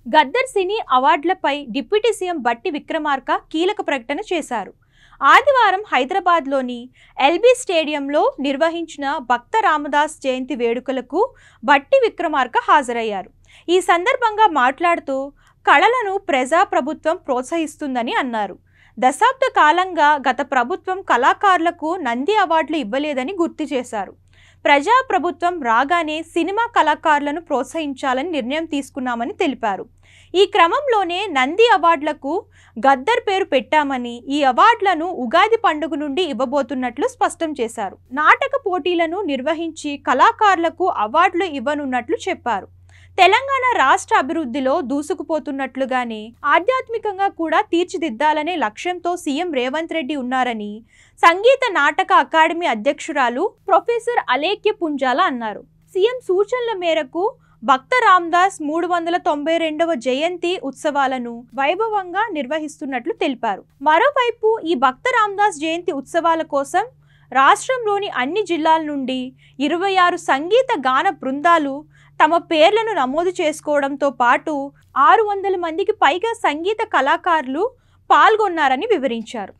గద్దర్ సినీ అవార్డులపై deputy CM బట్టి విక్రమార్క కీలక ప్రకటన చేశారు. ఆదివారం హైదరాబాద్లోని ఎల్బీ స్టేడియంలో నిర్వహించిన భక్త రామదాస్ జయంతి వేడుకలకు బట్టి విక్రమార్క హాజరయ్యారు. ఈ సందర్భంగా మాట్లాడుతూ కళలను ప్రజాప్రభుత్వం ప్రోత్సహిస్తుందని అన్నారు. దశాబ్ద కాలంగా గత ప్రభుత్వం కళాకారులకు నంది అవార్డులు ఇవ్వలేదని గుర్తు చేశారు. ప్రజాప్రభుత్వం రాగానే సినిమా కళాకారులను ప్రోత్సహించాలని నిర్ణయం తీసుకున్నామని తెలిపారు. ఈ క్రమంలోనే నంది అవార్డులకు గద్దర్ పేరు పెట్టామని, ఈ అవార్డులను ఉగాది పండుగ నుండి ఇవ్వబోతున్నట్లు స్పష్టం చేశారు. నాటక పోటీలను నిర్వహించి కళాకారులకు అవార్డులు ఇవ్వనున్నట్లు చెప్పారు. తెలంగాణ రాష్ట్ర అభివృద్ధిలో దూసుకుపోతున్నట్లుగానే ఆధ్యాత్మికంగా కూడా తీర్చిదిద్దాలనే లక్ష్యంతో సీఎం రేవంత్ రెడ్డి ఉన్నారని సంగీత నాటక అకాడమీ అధ్యక్షురాలు ప్రొఫెసర్ అలేఖ్య పుంజాల అన్నారు. సీఎం సూచనల మేరకు భక్త రామదాస్ 392వ జయంతి ఉత్సవాలను వైభవంగా నిర్వహిస్తున్నట్లు తెలిపారు. మరోవైపు ఈ భక్త రామదాస్ జయంతి ఉత్సవాల కోసం రాష్ట్రంలోని అన్ని జిల్లాల నుండి 26 సంగీత గాన బృందాలు తమ పేర్లను నమోదు చేసుకోవడంతో పాటు 600 మందికి పైగా సంగీత కళాకారులు పాల్గొన్నారని వివరించారు.